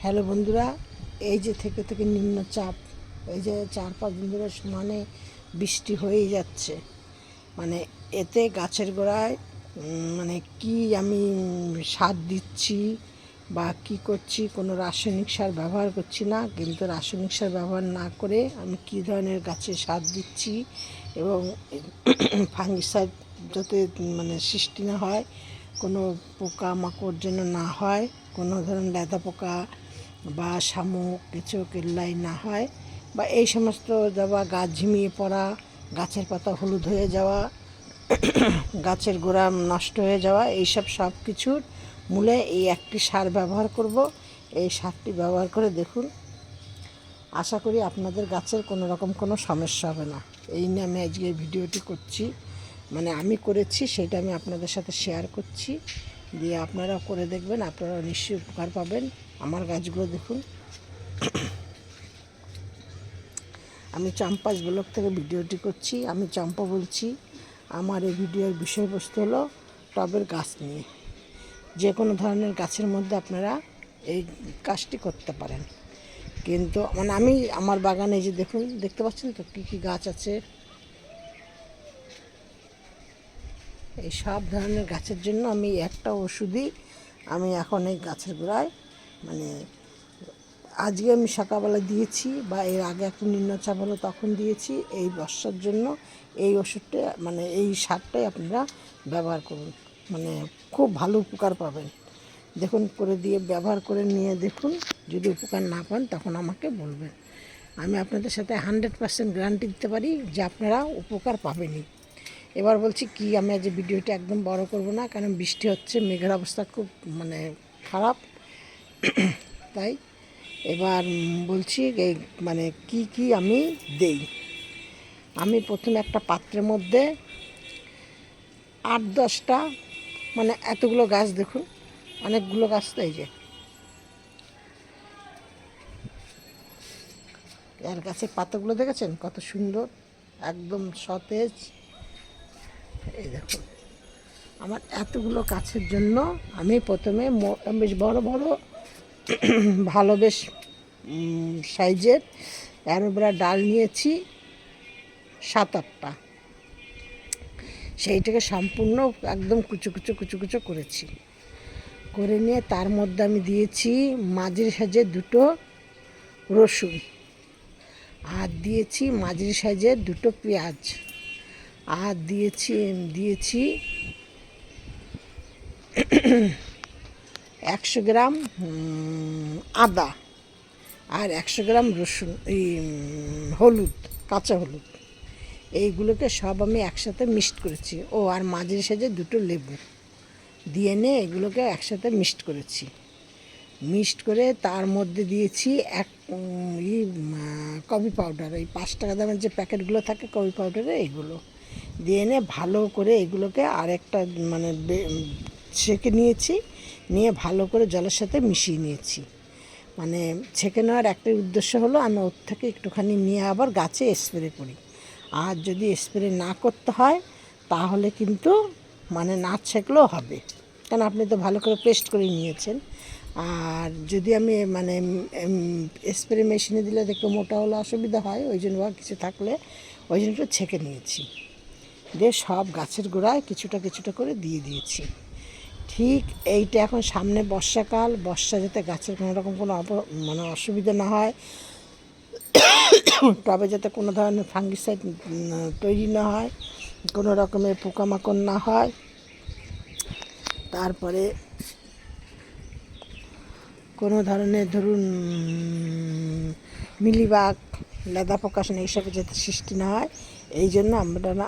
Hello বন্ধুরা, এই যে থেকে থেকে নিম্নচাপ, এই যে 4-5 দিন ধরে সমানে বৃষ্টি হয়েই যাচ্ছে। মানে এতে গাছের গোড়ায় মানে কি আমি সার দিচ্ছি বা কি করছি, কোনো রাসায়নিক সার ব্যবহার করছি না। কিন্তু রাসায়নিক সার ব্যবহার না করে আমি কী ধরনের গাছে সার দিচ্ছি এবং ফাঙ্গিসাইড যাতে মানে সৃষ্টি না হয়, কোনো পোকা মাকড় যেন না হয়, কোনো ধরনের লেদা পোকা বা শামুক কিছু কেল্লাই না হয়, বা এই সমস্ত যাওয়া গাছ ঝিমিয়ে পড়া, গাছের পাতা হলুদ হয়ে যাওয়া, গাছের গোড়া নষ্ট হয়ে যাওয়া, এইসব সব কিছুর মূলে এই একটি সার ব্যবহার করব। এই সারটি ব্যবহার করে দেখুন, আশা করি আপনাদের গাছের কোনো রকম কোনো সমস্যা হবে না। এই নিয়ে আমি আজকে এই ভিডিওটি করছি, মানে আমি করেছি সেটা আমি আপনাদের সাথে শেয়ার করছি। দিয়ে আপনারা করে দেখবেন, আপনারা নিশ্চয়ই উপকার পাবেন। আমার গাছগুলো দেখুন। আমি চাম্পাস ব্লগ থেকে ভিডিওটি করছি। আমি চম্পা বলছি। আমার এই ভিডিওর বিষয়বস্তু হলো টবের গাছ নিয়ে। যে কোনো ধরনের গাছের মধ্যে আপনারা এই কাজটি করতে পারেন। কিন্তু মানে আমি আমার বাগানে যে দেখুন, দেখতে পাচ্ছেন তো কী কী গাছ আছে। এই সব ধরনের গাছের জন্য আমি একটা ওষুধই আমি এখন এই গাছের গোড়ায় মানে আজকে আমি সকালবেলা দিয়েছি, বা এর আগে একটু নিম্নচাপ হলো তখন দিয়েছি। এই বর্ষার জন্য এই ওষুধটা মানে এই সারটাই আপনারা ব্যবহার করুন, মানে খুব ভালো উপকার পাবেন। দেখুন, করে দিয়ে ব্যবহার করে নিয়ে দেখুন, যদি উপকার না পান তখন আমাকে বলবেন। আমি আপনাদের সাথে 100% গ্যারান্টি দিতে পারি যে আপনারা উপকার পাবেনই। এবার বলছি কি, আমি আজ ভিডিওটা একদম বড় করব না, কারণ বৃষ্টি হচ্ছে, মেঘের অবস্থা খুব মানে খারাপ। তাই এবার বলছি এই মানে কি কি আমি দেই। আমি প্রথমে একটা পাত্রের মধ্যে 8-10টা মানে এতগুলো গাছ, দেখুন অনেকগুলো গাছ, তো এই যে এর গাছের পাতাগুলো দেখেছেন কত সুন্দর, একদম সতেজ। এই দেখুন, আমার এতগুলো গাছের জন্য আমি প্রথমে বেশ বড় বড় ভালো বেশ সাইজের অ্যালোভেরা ডাল নিয়েছি 7-8টা। সেইটাকে সম্পূর্ণ একদম কুচো কুচো কুচো কুচো করেছি। করে নিয়ে তার মধ্যে আমি দিয়েছি মাঝারি সাইজের 2টো রসুন, আর দিয়েছি মাঝারি সাইজের 2টো পেঁয়াজ, আর দিয়েছি 100 গ্রাম আদা, আর 100 গ্রাম রসুন, এই হলুদ, কাঁচা হলুদ। এইগুলোকে সব আমি একসাথে মিক্সড করেছি। ও আর মাঝারি সাইজে 2টো লেবু দিয়ে নিয়ে এগুলোকে একসাথে মিক্সড করেছি। মিক্সড করে তার মধ্যে দিয়েছি কফি পাউডার, ওই 5 টাকা দামের যে প্যাকেটগুলো থাকে কফি পাউডারে, এইগুলো দিয়ে নিয়ে ভালো করে এগুলোকে আরেকটা মানে ছেঁকে নিয়েছি। নিয়ে ভালো করে জলের সাথে মিশিয়ে নিয়েছি। মানে ছেঁকে নেওয়ার একটাই উদ্দেশ্য হলো আমি ওর থেকে একটুখানি নিয়ে আবার গাছে স্প্রে করি। আর যদি স্প্রে না করতে হয় তাহলে কিন্তু মানে না ছেঁকলেও হবে, কারণ আপনি তো ভালো করে পেস্ট করে নিয়েছেন। আর যদি আমি মানে স্প্রে মেশিনে দিলে দেখতে মোটা হলে অসুবিধা হয়, ওই জন্য বা কিছু থাকলে ওই জন্য একটু ছেঁকে নিয়েছি। দিয়ে সব গাছের গোড়ায় কিছুটা কিছুটা করে দিয়ে দিয়েছি। ঠিক এইটা এখন সামনে বর্ষাকাল, বর্ষা যাতে গাছের কোনো রকম কোনো মানে অসুবিধা না হয়, টবে যাতে কোনো ধরনের ফাঙ্গিসাইড তৈরি না হয়, কোনো রকমের পোকামাকড় না হয়, তারপরে কোনো ধরনের ধরুন মিলিবাগ, লেদা পোকা এইসব যাতে সৃষ্টি না হয়, এই জন্য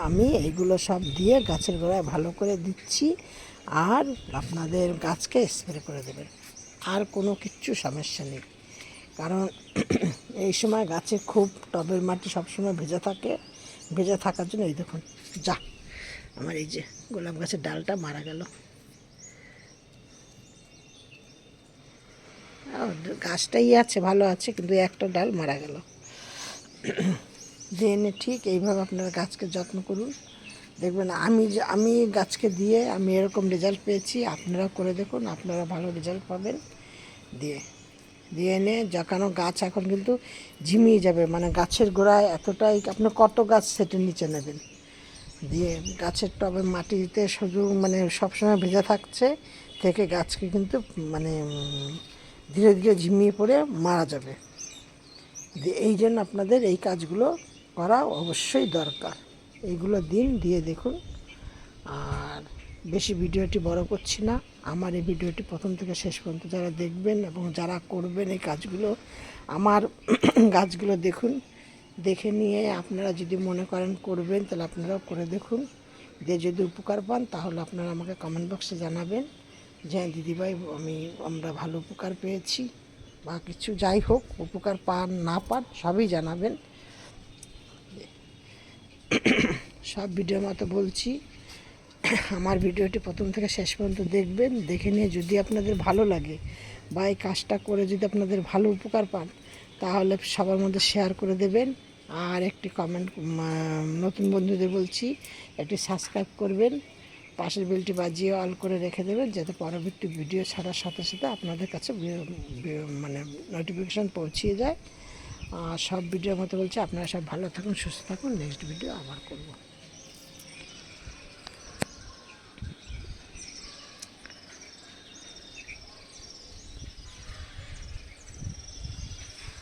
আমি এইগুলো সব দিয়ে গাছের গোড়ায় ভালো করে দিচ্ছি। আর আপনাদের গাছকে স্প্রে করে দেবেন, আর কোনো কিচ্ছু সমস্যা নেই। কারণ এই সময় গাছে খুব টবের মাটি সবসময় ভেজা থাকে, ভেজা থাকার জন্য এই দেখুন যা আমার এই যে গোলাপ গাছের ডালটা মারা গেল। গাছটাই আছে, ভালো আছে, কিন্তু একটা ডাল মারা গেল। দিয়ে ঠিক এইভাবে আপনারা গাছকে যত্ন করুন, দেখবেন আমি গাছকে দিয়ে এরকম রেজাল্ট পেয়েছি। আপনারা করে দেখুন, আপনারা ভালো রেজাল্ট পাবেন। দিয়ে দিয়ে এনে যখন গাছ এখন কিন্তু ঝিমিয়ে যাবে, মানে গাছের গোড়ায় এতটাই, আপনি কত গাছ সেটের নিচে নেবেন, দিয়ে গাছের টবে মাটিতে শুধু মানে সবসময় ভেজা থাকছে থেকে গাছকে কিন্তু মানে ধীরে ধীরে ঝিমিয়ে পড়ে মারা যাবে। এই জন্য আপনাদের এই কাজগুলো করা অবশ্যই দরকার। এইগুলো দিন, দিয়ে দেখুন। আর বেশি ভিডিওটি বড় করছি না, আমার এই ভিডিওটি প্রথম থেকে শেষ পর্যন্ত যারা দেখবেন এবং যারা করবেন এই কাজগুলো, আমার গাছগুলো দেখুন, দেখে নিয়ে আপনারা যদি মনে করেন করবেন তাহলে আপনারাও করে দেখুন, দিয়ে যদি উপকার পান তাহলে আপনারা আমাকে কমেন্ট বক্সে জানাবেন যে দিদিভাই আমরা ভালো উপকার পেয়েছি বা কিছু, যাই হোক উপকার পান না পান সবই জানাবেন। সব ভিডিওর মতো বলছি, আমার ভিডিওটি প্রথম থেকে শেষ পর্যন্ত দেখবেন, দেখে নিয়ে যদি আপনাদের ভালো লাগে বা এই কাজটা করে যদি আপনাদের ভালো উপকার পান তাহলে সবার মধ্যে শেয়ার করে দেবেন। আর একটি কমেন্ট, নতুন বন্ধুদের বলছি একটি সাবস্ক্রাইব করবেন, পাশের বেলটি বাজিয়ে অল করে রেখে দেবেন যাতে পরবর্তী ভিডিও ছাড়ার সাথে সাথে আপনাদের কাছে মানে নোটিফিকেশান পৌঁছিয়ে যায়। আর সব ভিডিওর মতো বলছি, আপনারা সব ভালো থাকুন, সুস্থ থাকুন, নেক্সট ভিডিও আবার করব।